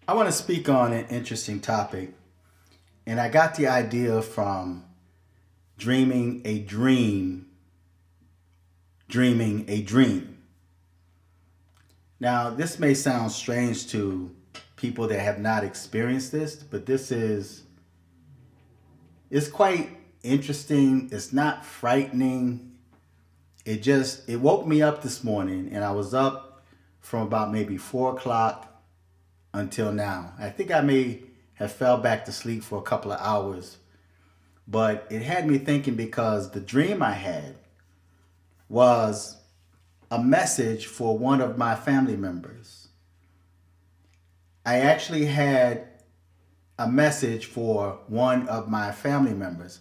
I want to speak on an interesting topic, and I got the idea from dreaming a dream, dreaming a dream. Now, this may sound strange to people that have not experienced this, but it's quite interesting. It's not frightening. It woke me up this morning, and I was up from about maybe 4 o'clock until now. I think I may have fell back to sleep for a couple of hours, but it had me thinking because the dream I had was a message for one of my family members. I actually had a message for one of my family members.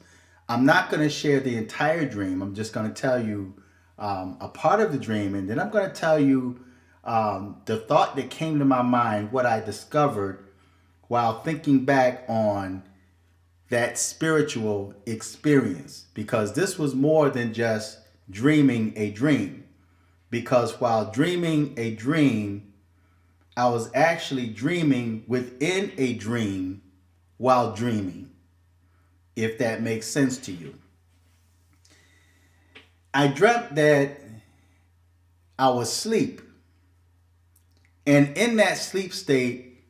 I'm not going to share the entire dream. I'm just going to tell you a part of the dream, and then I'm going to tell you the thought that came to my mind, what I discovered while thinking back on that spiritual experience. Because this was more than just dreaming a dream. Because while dreaming a dream, I was actually dreaming within a dream while dreaming, if that makes sense to you. I dreamt that I was asleep. And in that sleep state,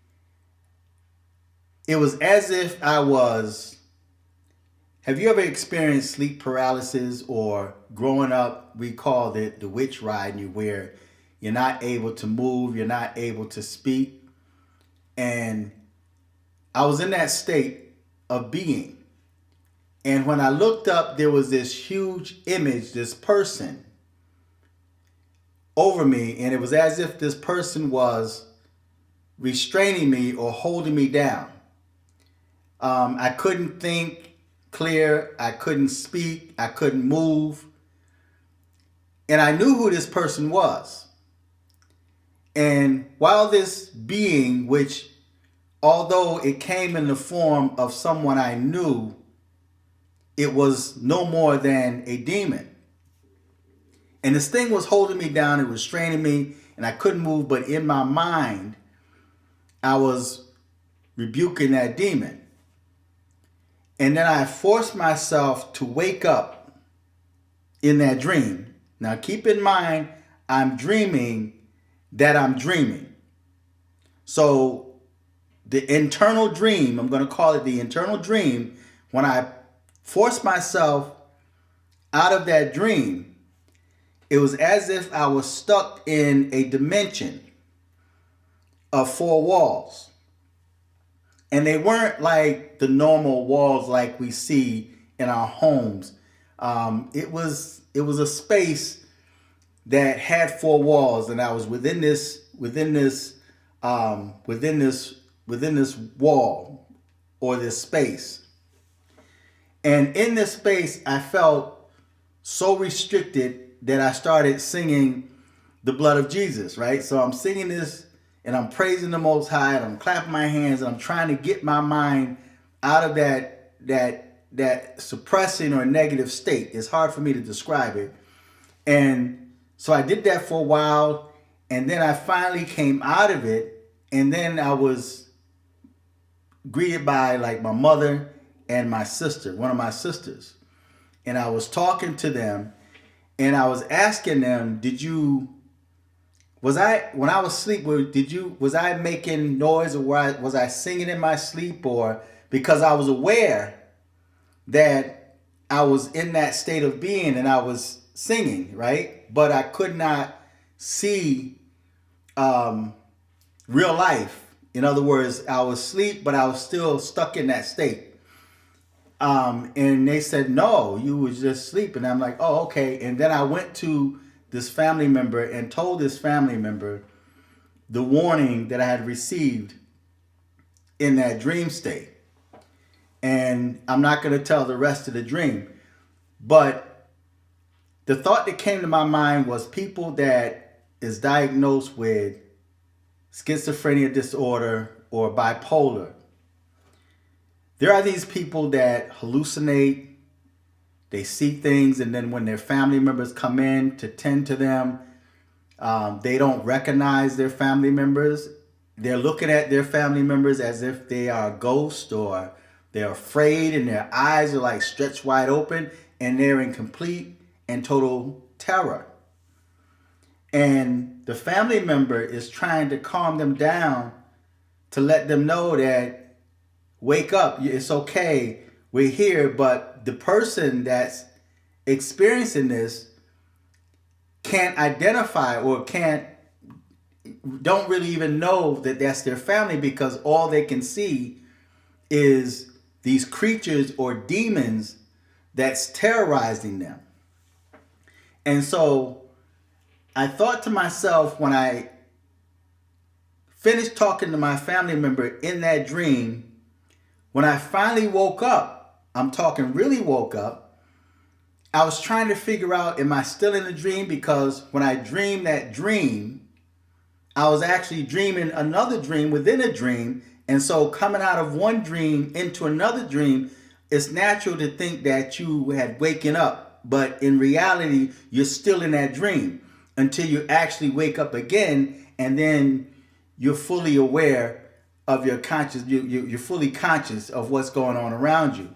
it was as if I was. Have you ever experienced sleep paralysis, or growing up, we called it the witch riding you, where you're not able to move, you're not able to speak? And I was in that state of being. And when I looked up, there was this huge image, this person over me, and it was as if this person was restraining me or holding me down. I couldn't think clear, I couldn't speak, I couldn't move, and I knew who this person was. And while this being, which although it came in the form of someone I knew, it was no more than a demon. And this thing was holding me down, it was straining me, and I couldn't move, but in my mind, I was rebuking that demon. And then I forced myself to wake up in that dream. Now keep in mind, I'm dreaming that I'm dreaming. So the internal dream, I'm going to call it the internal dream, when I forced myself out of that dream, it was as if I was stuck in a dimension of four walls. And they weren't like the normal walls like we see in our homes. It was a space that had four walls, and I was within this wall, or this space. And in this space, I felt so restricted that I started singing the blood of Jesus, right? So I'm singing this and I'm praising the Most High, and I'm clapping my hands, and I'm trying to get my mind out of that suppressing or negative state. It's hard for me to describe it. And so I did that for a while, and then I finally came out of it, and then I was greeted by like my mother and my sister, one of my sisters. And I was talking to them, and I was asking them, when I was asleep, was I making noise, or was I singing in my sleep? Or because I was aware that I was in that state of being and I was singing, right? But I could not see real life. In other words, I was asleep, but I was still stuck in that state. And they said, no, you was just sleeping. I'm like, oh, okay. And then I went to this family member and told this family member the warning that I had received in that dream state. And I'm not going to tell the rest of the dream, but the thought that came to my mind was people that is diagnosed with schizophrenia disorder or bipolar. There are these people that hallucinate, they see things, and then when their family members come in to tend to them, they don't recognize their family members. they're looking at their family members as if they are a ghost, or they're afraid and their eyes are like stretched wide open and they're in complete and total terror. And the family member is trying to calm them down, to let them know that, wake up, it's okay, we're here. But the person that's experiencing this can't identify, or don't really even know that that's their family, because all they can see is these creatures or demons that's terrorizing them. And so I thought to myself, when I finished talking to my family member in that dream, when I finally woke up, I'm talking really woke up, I was trying to figure out, am I still in a dream? Because when I dreamed that dream, I was actually dreaming another dream within a dream. And so coming out of one dream into another dream, it's natural to think that you had waken up. But in reality, you're still in that dream until you actually wake up again. And then you're fully aware of your conscious, you're fully conscious of what's going on around you.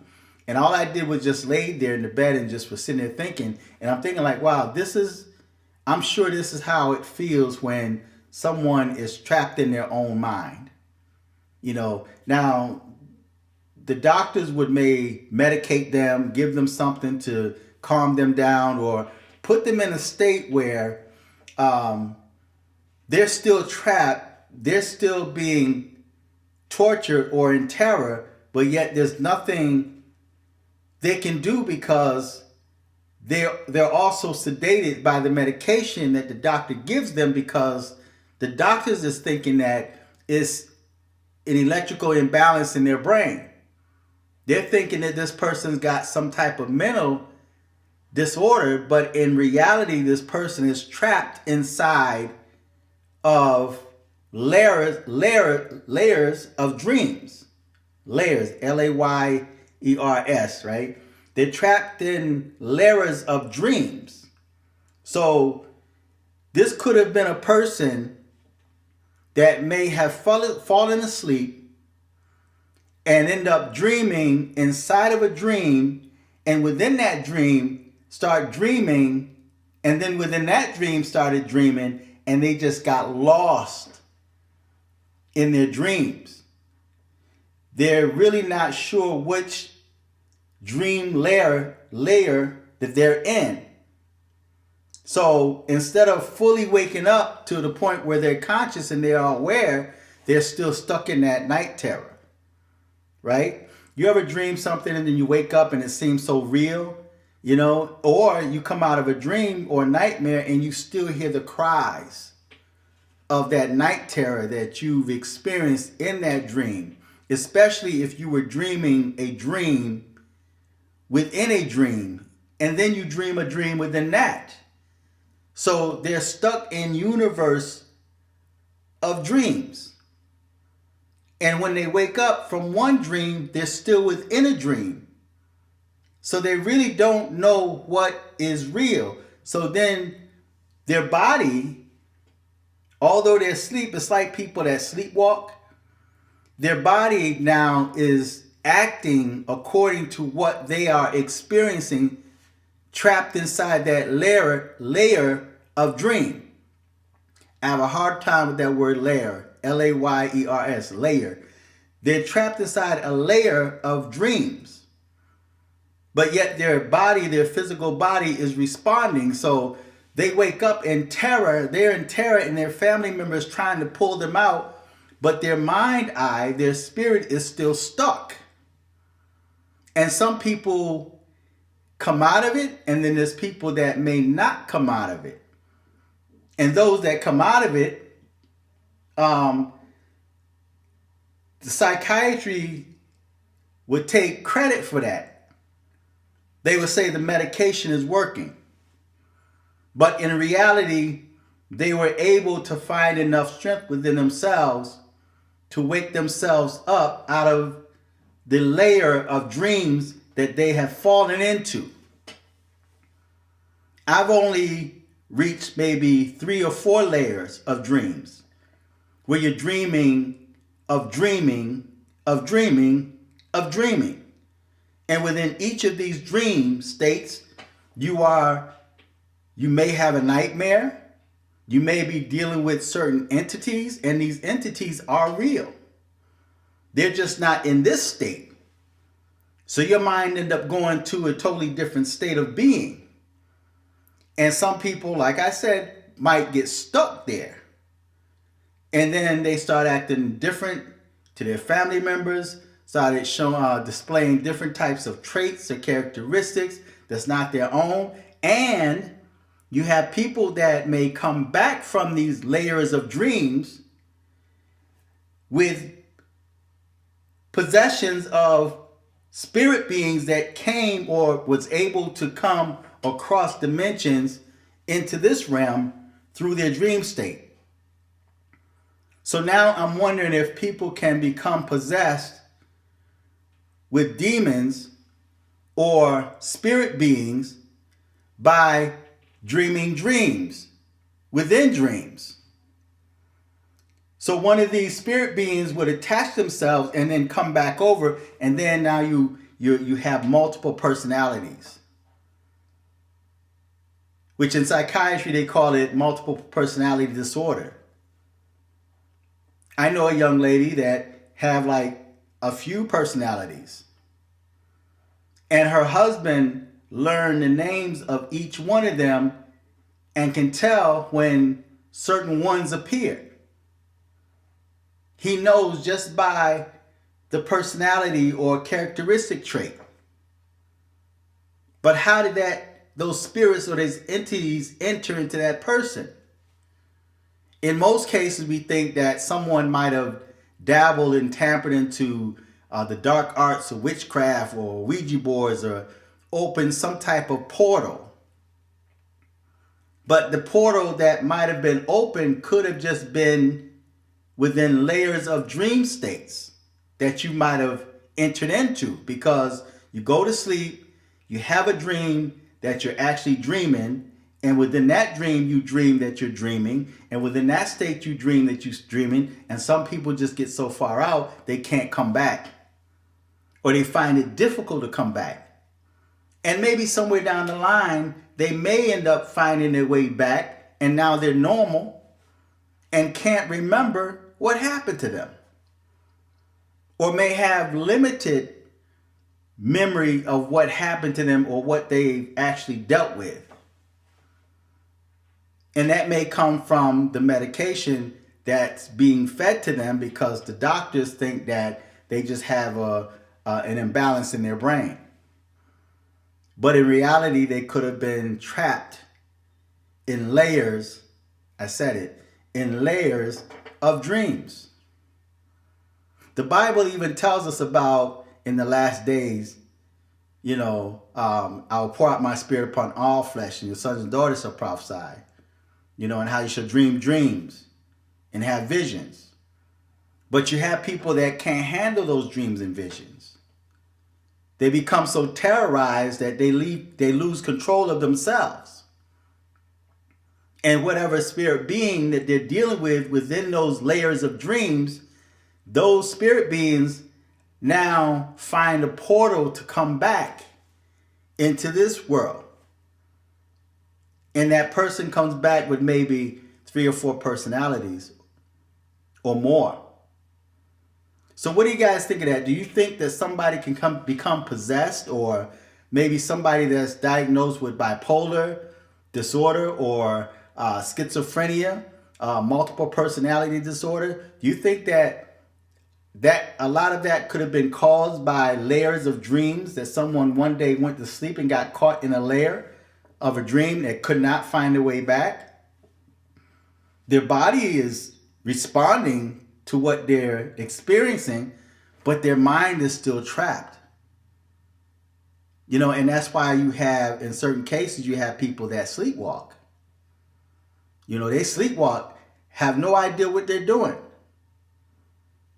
And all I did was just lay there in the bed and just was sitting there thinking. And I'm thinking like, wow, I'm sure this is how it feels when someone is trapped in their own mind. Now the doctors would medicate them, give them something to calm them down, or put them in a state where they're still trapped, they're still being tortured or in terror, but yet there's nothing they can do, because they're also sedated by the medication that the doctor gives them, because the doctors is thinking that it's an electrical imbalance in their brain. They're thinking that this person's got some type of mental disorder, but in reality, this person is trapped inside of layers of dreams. Layers, Layers, right? They're trapped in layers of dreams. So this could have been a person that may have fallen asleep and end up dreaming inside of a dream, and within that dream start dreaming, and then within that dream started dreaming, and they just got lost in their dreams. They're really not sure which dream layer that they're in. So instead of fully waking up to the point where they're conscious and they're aware, they're still stuck in that night terror, right? You ever dream something and then you wake up and it seems so real, or you come out of a dream or a nightmare and you still hear the cries of that night terror that you've experienced in that dream, especially if you were dreaming a dream within a dream, and then you dream a dream within that. So they're stuck in universe of dreams. And when they wake up from one dream, they're still within a dream. So they really don't know what is real. So then their body, although they're asleep, it's like people that sleepwalk. Their body now is acting according to what they are experiencing, trapped inside that layer of dream. I have a hard time with that word layer, Layers, layer. They're trapped inside a layer of dreams, but yet their body, their physical body is responding. So they wake up in terror, they're in terror, and their family members trying to pull them out, but their mind eye, their spirit is still stuck. And some people come out of it, and then there's people that may not come out of it. And those that come out of it, the psychiatry would take credit for that. They would say the medication is working. But in reality, they were able to find enough strength within themselves to wake themselves up out of the layer of dreams that they have fallen into. I've only reached maybe 3 or 4 layers of dreams. where you're dreaming of dreaming of dreaming of dreaming. And within each of these dream states, you may have a nightmare. You may be dealing with certain entities, and these entities are real. They're just not in this state. So your mind end up going to a totally different state of being. And some people, like I said, might get stuck there. And then they start acting different to their family members, started displaying different types of traits or characteristics that's not their own. And you have people that may come back from these layers of dreams with possessions of spirit beings that came or was able to come across dimensions into this realm through their dream state. So now I'm wondering if people can become possessed with demons or spirit beings by dreaming dreams within dreams. So one of these spirit beings would attach themselves and then come back over, and then now you have multiple personalities, which in psychiatry they call it multiple personality disorder. I know a young lady that have like a few personalities, and her husband learned the names of each one of them and can tell when certain ones appear. He knows just by the personality or characteristic trait. But how did those spirits or those entities enter into that person? In most cases, we think that someone might have dabbled and tampered into the dark arts of witchcraft or Ouija boards or opened some type of portal. But the portal that might have been opened could have just been within layers of dream states that you might have entered into, because you go to sleep, you have a dream that you're actually dreaming, and within that dream you dream that you're dreaming, and within that state you dream that you're dreaming, and some people just get so far out they can't come back, or they find it difficult to come back. And maybe somewhere down the line they may end up finding their way back, and now they're normal and can't remember what happened to them, or may have limited memory of what happened to them or what they actually dealt with. And that may come from the medication that's being fed to them, because the doctors think that they just have an imbalance in their brain. But in reality, they could have been trapped in layers, I said it, in layers of dreams. The Bible even tells us about in the last days, I'll pour out my spirit upon all flesh, and your sons and daughters shall prophesy, and how you shall dream dreams and have visions. But you have people that can't handle those dreams and visions. They become so terrorized that they lose control of themselves. And whatever spirit being that they're dealing with within those layers of dreams, those spirit beings now find a portal to come back into this world. And that person comes back with maybe 3 or 4 personalities or more. So what do you guys think of that? Do you think that somebody can become possessed, or maybe somebody that's diagnosed with bipolar disorder or schizophrenia, multiple personality disorder? Do you think that a lot of that could have been caused by layers of dreams, that someone one day went to sleep and got caught in a layer of a dream that could not find their way back? Their body is responding to what they're experiencing, but their mind is still trapped. And that's why you have, in certain cases, you have people that sleepwalk. They sleepwalk, have no idea what they're doing.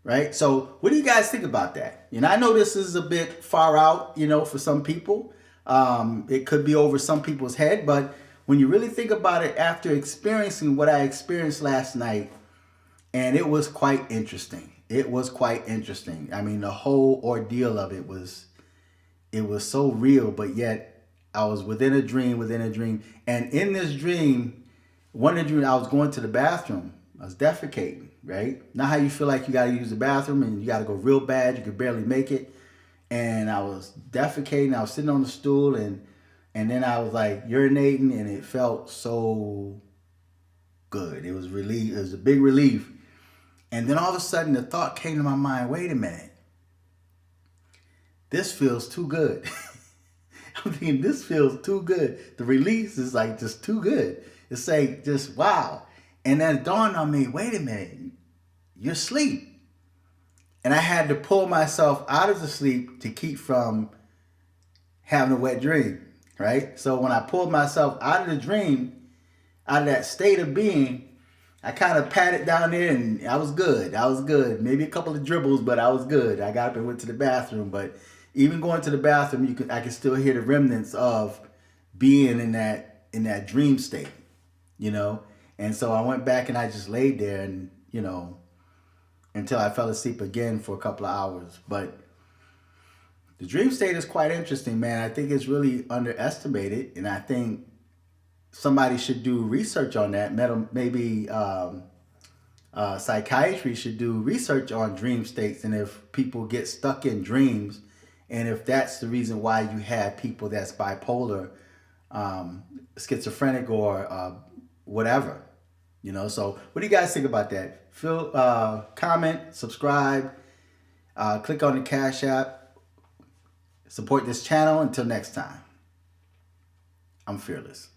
Right? So what do you guys think about that? I know this is a bit far out, for some people. It could be over some people's head, but when you really think about it, after experiencing what I experienced last night, And it was quite interesting. It was quite interesting. I mean, the whole ordeal of it was so real, but yet I was within a dream. And in this dream, one of the dreams, I was going to the bathroom. I was defecating, right? Not how you feel like you got to use the bathroom and you got to go real bad. You could barely make it. And I was defecating. I was sitting on the stool and then I was like urinating and it felt so good. It was relief. It was a big relief. And then all of a sudden the thought came to my mind, wait a minute. This feels too good. I'm thinking this feels too good. The release is like just too good. It's like just wow. And then it dawned on me, wait a minute, you're asleep. And I had to pull myself out of the sleep to keep from having a wet dream, right? So when I pulled myself out of the dream, out of that state of being, I kind of patted down there and I was good. I was good. Maybe a couple of dribbles, but I was good. I got up and went to the bathroom. But even going to the bathroom, I could still hear the remnants of being in that dream state, you know. And so I went back and I just laid there and, you know, until I fell asleep again for a couple of hours. But the dream state is quite interesting, man. I think it's really underestimated, and I think somebody should do research on that. Maybe psychiatry should do research on dream states and if people get stuck in dreams, and if that's the reason why you have people that's bipolar, schizophrenic, or whatever. You know, so what do you guys think about that? Comment, subscribe, click on the Cash App, support this channel. Until next time, I'm fearless.